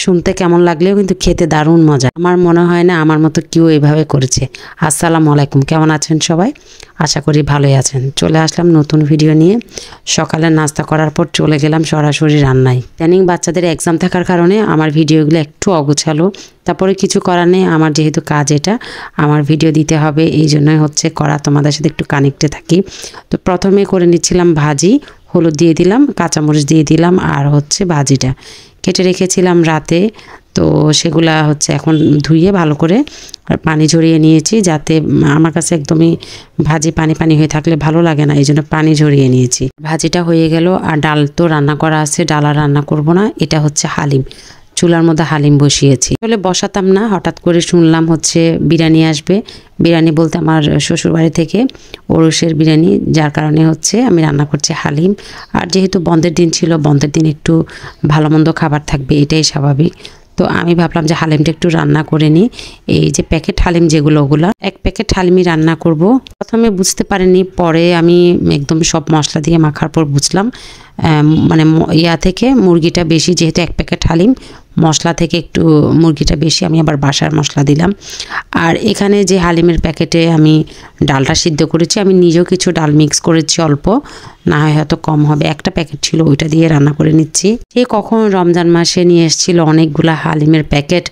শুনতে কেমন লাগলেও কিন্তু খেতে দারুণ মজা। আমার মনে হয় না আমার মতো কেউ এইভাবে করেছে। আসসালামু আলাইকুম, কেমন আছেন সবাই? আশা করি ভালোই আছেন। চলে আসলাম নতুন ভিডিও নিয়ে। সকালে নাস্তা করার পর চলে গেলাম সরাসরি রান্নায়। ইদানিং বাচ্চাদের এক্সাম থাকার কারণে আমার ভিডিওগুলো একটু অগোছালো। তারপরে কিছু করার নেই, আমার যেহেতু কাজ এটা, আমার ভিডিও দিতে হবে, এই জন্যই হচ্ছে করা, তোমাদের সাথে একটু কানেক্টে থাকি। তো প্রথমে করে নিচ্ছিলাম ভাজি, হলুদ দিয়ে দিলাম, কাঁচামরিচ দিয়ে দিলাম, আর হচ্ছে ভাজিটা কেটে রেখেছিলাম রাতে। তো সেগুলা হচ্ছে এখন ধুয়ে ভালো করে পানি ঝরিয়ে নিয়েছি, যাতে আমার কাছে একদমই ভাজি পানি পানি হয়ে থাকলে ভালো লাগে না, এই জন্য পানি ঝরিয়ে নিয়েছি। ভাজিটা হয়ে গেল, আর ডাল তো রান্না করা আছে, ডাল আর রান্না করব না। এটা হচ্ছে হালিম, চুলার মধ্যে হালিম বসিয়েছি। আসলে বসাতাম না, হঠাৎ করে শুনলাম হচ্ছে বিরিয়ানি আসবে। বিরিয়ানি বলতে আমার শ্বশুরবাড়ি থেকে ওরসের বিরিয়ানি, যার কারণে হচ্ছে আমি রান্না করছি হালিম। আর যেহেতু বন্ধের দিন ছিল, বন্ধের দিন একটু ভালো মন্দ খাবার থাকবে, এটাই স্বাভাবিক। তো আমি ভাবলাম যে হালিমটা একটু রান্না করে নিই। এই যে প্যাকেট হালিম যেগুলো, ওগুলা এক প্যাকেট হালিমই রান্না করব। প্রথমে বুঝতে পারিনি, পরে আমি একদম সব মশলা দিয়ে মাখার পর বুঝলাম মানে থেকে মুরগিটা বেশি, যেহেতু এক প্যাকেট হালিম, মশলা থেকে একটু মুরগিটা বেশি। আমি আবার বাসার মশলা দিলাম। আর এখানে যে হালিমের প্যাকেটে আমি ডালটা সিদ্ধ করেছি, আমি নিজেও কিছু ডাল মিক্স করেছি অল্প, না হয় হয়তো কম হবে। একটা প্যাকেট ছিল, ওইটা দিয়ে রান্না করে নিচ্ছি। সে কখন রমজান মাসে নিয়ে এসেছিল অনেকগুলা হালিমের প্যাকেট,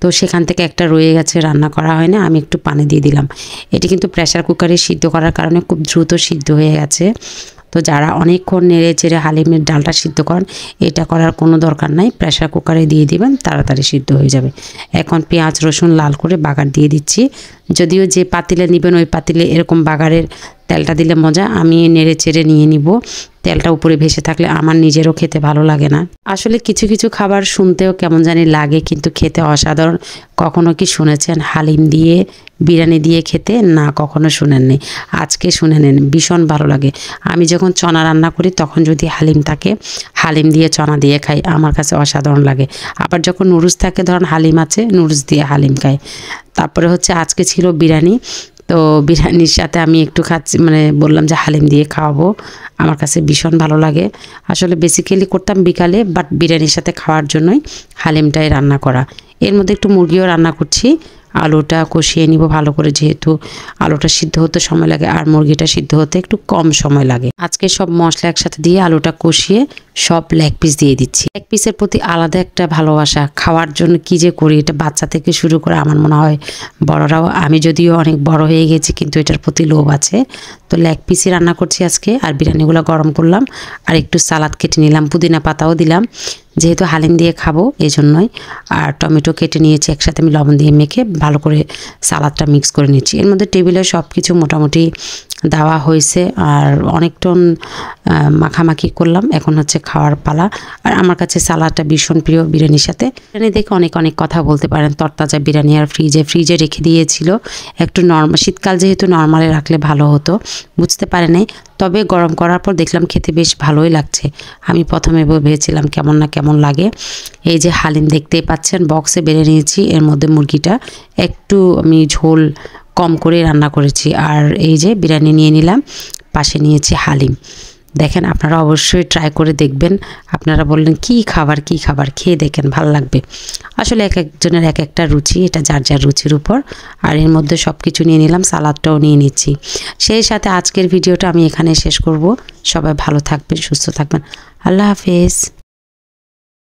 তো সেখান থেকে একটা রয়ে গেছে, রান্না করা হয় না। আমি একটু পানি দিয়ে দিলাম। এটি কিন্তু প্রেসার কুকারে সিদ্ধ করার কারণে খুব দ্রুত সিদ্ধ হয়ে গেছে। তো যারা অনেকক্ষণ নেড়ে চেড়ে হালিমের ডালটা সিদ্ধ করেন, এটা করার কোনো দরকার নাই, প্রেসার কুকারে দিয়ে দিবেন, তাড়াতাড়ি সিদ্ধ হয়ে যাবে। এখন পেঁয়াজ রসুন লাল করে বাগার দিয়ে দিচ্ছি। যদিও যে পাতিলে নেবেন ওই পাতিলে এরকম বাগারের তেলটা দিলে মজা। আমি নেড়ে চেড়ে নিয়ে নিব, তেলটা উপরে ভেসে থাকলে আমার নিজেরও খেতে ভালো লাগে না। আসলে কিছু কিছু খাবার শুনতেও কেমন জানি লাগে, কিন্তু খেতে অসাধারণ। কখনো কি শুনেছেন হালিম দিয়ে বিরিয়ানি দিয়ে খেতে? না, কখনো শুনেননি, আজকে শুনে নেন, ভীষণ ভালো লাগে। আমি যখন চনা রান্না করি তখন যদি হালিম থাকে, হালিম দিয়ে চনা দিয়ে খাই, আমার কাছে অসাধারণ লাগে। আবার যখন নুডলস থাকে, ধরুন হালিম আছে, নুডলস দিয়ে হালিম খাই। তারপরে হচ্ছে আজকে ছিল বিরিয়ানি, তো বিরিয়ানির সাথে আমি একটু খাচ্ছি, মানে বললাম যে হালিম দিয়ে খাওয়াবো, আমার কাছে ভীষণ ভালো লাগে। আসলে বেসিক্যালি করতাম বিকালে, বাট বিরিয়ানির সাথে খাওয়ার জন্যই হালিমটাই রান্না করা। এর মধ্যে একটু মুরগিও রান্না করছি। আলুটা কষিয়ে নিব ভালো করে, যেহেতু আলুটা সিদ্ধ হতে সময় লাগে আর মুরগিটা সিদ্ধ হতে একটু কম সময় লাগে। আজকে সব মশলা একসাথে দিয়ে আলুটা কষিয়ে সব লেগ পিস দিয়ে দিচ্ছি। লেগ পিসের প্রতি আলাদা একটা ভালোবাসা, খাওয়ার জন্য কি যে করি, এটা বাচ্চা থেকে শুরু করে আমার মনে হয় বড়রাও। আমি যদিও অনেক বড় হয়ে গেছি, কিন্তু এটার প্রতি লোভ আছে। তো লেগ পিসই রান্না করছি আজকে। আর বিরিয়ানিগুলো গরম করলাম, আর একটু সালাদ কেটে নিলাম, পুদিনা পাতাও দিলাম, যেহেতু হালিম দিয়ে খাবো এই জন্যই। আর টমেটো কেটে নিয়েছি, একসাথে আমি লবণ দিয়ে মেখে ভালো করে সালাদটা মিক্স করে নিচ্ছি। এর মধ্যে টেবিলে সব কিছু মোটামুটি দেওয়া হয়েছে, আর অনেকক্ষণ মাখামাখি করলাম। এখন হচ্ছে খাওয়ার পালা। আর আমার কাছে সালাদটা ভীষণ প্রিয় বিরিয়ানির সাথে। বিরিয়ানি দেখে অনেক অনেক কথা বলতে পারেন, তরতাজা বিরিয়ানি। আর ফ্রিজে রেখে দিয়েছিল একটু নর্মাল, শীতকাল যেহেতু নর্মালে রাখলে ভালো হতো, বুঝতে পারে নাই। তবে গরম করার পর দেখলাম খেতে বেশ ভালোই লাগছে। আমি প্রথমে ভেবেছিলাম কেমন না কেমন লাগে। এই যে হালিম দেখতেই পাচ্ছেন, বক্সে বেড়ে নিয়েছি। এর মধ্যে মুরগিটা একটু আমি ঝোল কম করে রান্না করেছি। আর এই যে বিরিয়ানি নিয়ে নিলাম, পাশে নিয়েছি হালিম। দেখেন, আপনারা অবশ্যই ট্রাই করে দেখবেন। আপনারা বললেন কি খাবার, খেয়ে দেখেন, ভালো লাগবে। আসলে এক একজনের এক একটা রুচি, এটা যার যার রুচির উপর। আর এর মধ্যে সব কিছু নিয়ে নিলাম, সালাদটাও নিয়ে নিচ্ছি। সেই সাথে আজকের ভিডিওটা আমি এখানে শেষ করব। সবাই ভালো থাকবেন, সুস্থ থাকবেন। আল্লাহ হাফেজ।